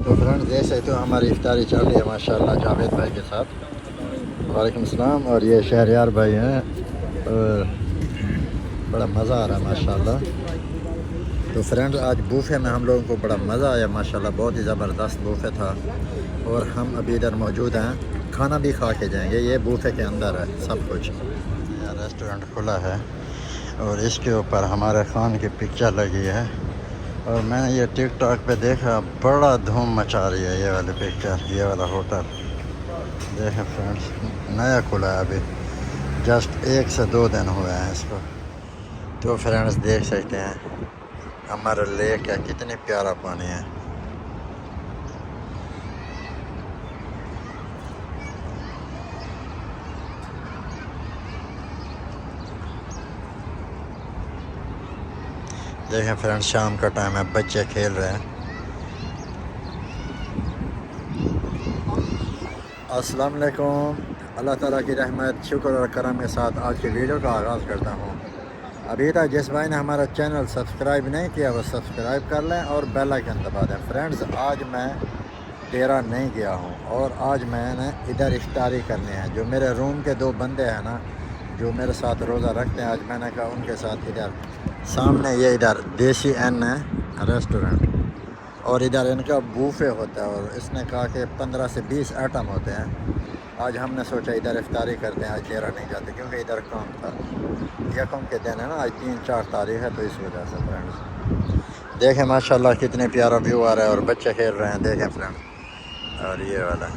तो फ्रेंड्स देख सकते हो हमारी इफ्तारी चल रही है माशाल्लाह जावेद भाई के साथ। वालेकुम सलाम। और ये शहरयार भाई हैं और बड़ा मज़ा आ रहा है माशाल्लाह। तो फ्रेंड्स आज बूफे में हम लोगों को बड़ा मज़ा आया माशाल्लाह, बहुत ही ज़बरदस्त बूफे था। और हम अभी इधर मौजूद हैं, खाना भी खा के जाएंगे। ये बूफे के अंदर है सब कुछ। यह रेस्टोरेंट खुला है और इसके ऊपर हमारे खान की पिक्चर लगी है। और मैंने ये टिकटॉक पे देखा, बड़ा धूम मचा रही है ये वाली पिक्चर। ये वाला होटल देखें फ्रेंड्स, नया खुला है अभी, जस्ट 1 से 2 दिन हुए हैं इसको। तो फ्रेंड्स देख सकते हैं हमारा लेक है, कितनी प्यारा पानी है। देखें फ्रेंड्स शाम का टाइम है, बच्चे खेल रहे हैं। अस्सलाम वालेकुम। अल्लाह ताला की रहमत शुक्र और करम के साथ आज की वीडियो का आगाज़ करता हूँ। अभी तक जिस भाई ने हमारा चैनल सब्सक्राइब नहीं किया वो सब्सक्राइब कर लें और बेल आइकन दबा दें। फ्रेंड्स आज मैं डेरा नहीं गया हूँ और आज मैंने इधर इफ्तारी करनी है। जो मेरे रूम के 2 बंदे हैं ना, जो मेरे साथ रोज़ा रखते हैं, आज मैंने कहा उनके साथ इधर सामने ये इधर देसी एन है रेस्टोरेंट, और इधर इनका बूफे होता है और इसने कहा कि 15 से 20 आइटम होते हैं। आज हमने सोचा इधर इफ्तारी करते हैं, आज डेरा नहीं जाते क्योंकि इधर काम था। यकम के दिन है ना, आज 3-4 तारीख है, तो इस वजह से फ्रेंड्स देखें माशाल्लाह कितने प्यारा व्यू आ रहा है और बच्चे खेल रहे हैं। देखें फ्रेंड्स, और ये वाला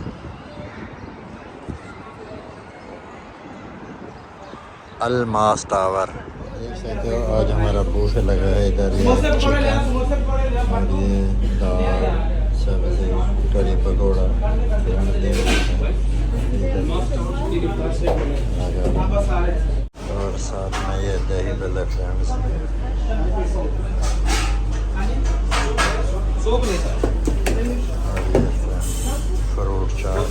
अलमास टावर देख सकते हो। आज हमारा बूफे लगा है इधर, ये चिकन और ये दाल सब्ज़ी कड़ी पकौड़ा और साथ में ये दही बल्ले फ्रेंड्स। और ये फ्रूट चाट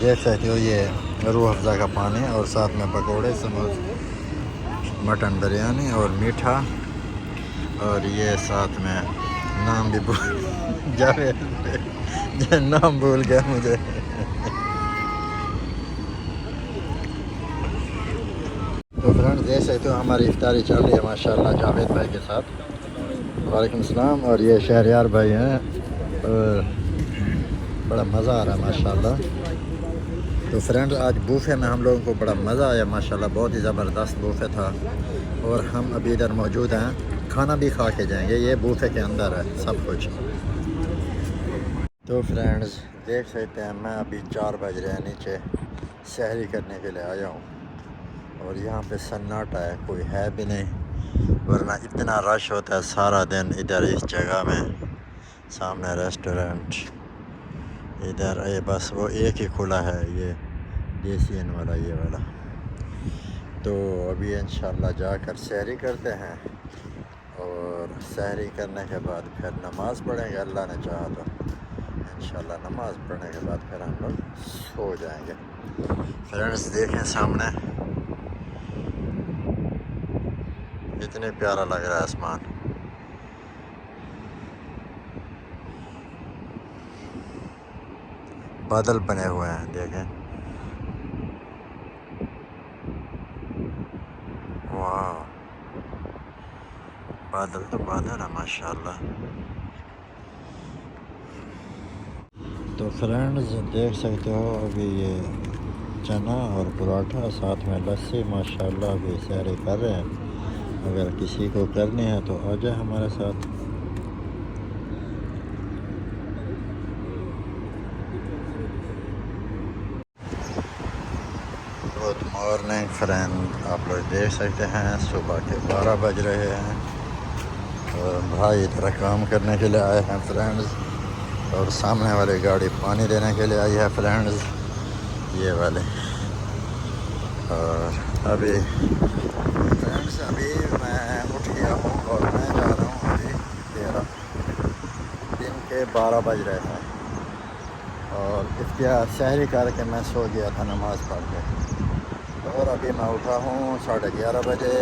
देख सकते हो, ये रूह अफ़ज़ा का पानी और साथ में पकौड़े समोसे मटन बिरयानी और मीठा। और ये साथ में नाम भी भूल जावेद नाम भूल गया मुझे। तो फ्रेंड्स देख सकते हो हमारी इफ्तारी चल रही है माशाल्लाह जावेद भाई के साथ। वालेकुम सलाम। और ये शहरयार भाई हैं और बड़ा मज़ा आ रहा है माशाल्लाह। तो फ्रेंड्स आज बूफे में हम लोगों को बड़ा मज़ा आया माशाल्लाह, बहुत ही ज़बरदस्त बूफे था। और हम अभी इधर मौजूद हैं, खाना भी खा के जाएंगे। ये बूफे के अंदर है सब कुछ। तो फ्रेंड्स देख सकते हैं मैं अभी 4 बज रहे हैं, नीचे सहरी करने के लिए आया हूँ। और यहाँ पे सन्नाटा है, कोई है भी नहीं, वरना इतना रश होता है सारा दिन इधर इस जगह में। सामने रेस्टोरेंट इधर ये बस वो एक ही खुला है, ये देसी एन वाला ये वाला। तो अभी इंशाल्लाह जाकर सहरी करते हैं और सहरी करने के बाद फिर नमाज़ पढ़ेंगे, अल्लाह ने चाहा तो इंशाल्लाह नमाज़ पढ़ने के बाद फिर हम लोग सो जाएंगे। फ्रेंड्स देखें सामने कितने प्यारा लग रहा है आसमान। बादल बने हुए हैं देखें, वाह बादल तो बादल है माशाल्लाह। तो फ्रेंड्स देख सकते हो अभी ये चना और पराठा साथ में लस्सी माशाल्लाह अभी सैर कर रहे हैं। अगर किसी को करनी है तो आ जाए हमारे साथ। गुड मॉर्निंग फ्रेंड, आप लोग देख सकते हैं सुबह के 12 बज रहे हैं और भाई इधर काम करने के लिए आए हैं फ्रेंड्स। और सामने वाली गाड़ी पानी देने के लिए आई है फ्रेंड्स, ये वाले। और अभी फ्रेंड्स अभी मैं उठ गया हूँ और मैं जा रहा हूँ अभी डेरा। दिन के 12 बज रहे हैं और इसके सहरी करके मैं सो गया था नमाज़ पढ़ के। और अभी मैं उठा हूँ 11:30 बजे,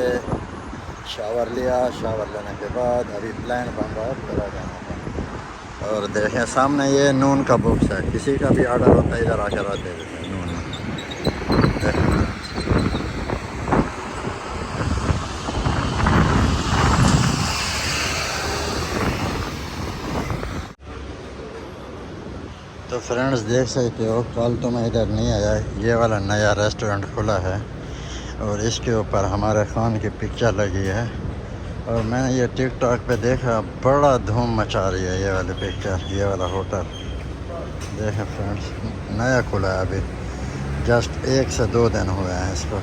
शावर लिया। शावर लेने के बाद अभी प्लान बन रहा है पूरा जाने का। और देखें सामने ये नून का बॉक्स है, किसी का भी ऑर्डर होता है इधर आकर दे देते हैं नून में। तो फ्रेंड्स देख सकते हो, कल तो मैं इधर नहीं आया, ये वाला नया रेस्टोरेंट खुला है और इसके ऊपर हमारे खान की पिक्चर लगी है। और मैंने ये टिकटॉक पे देखा, बड़ा धूम मचा रही है ये वाली पिक्चर, ये वाला होटल। देखें फ्रेंड्स, नया खुला है अभी, जस्ट 1 से 2 दिन हुए हैं इसको।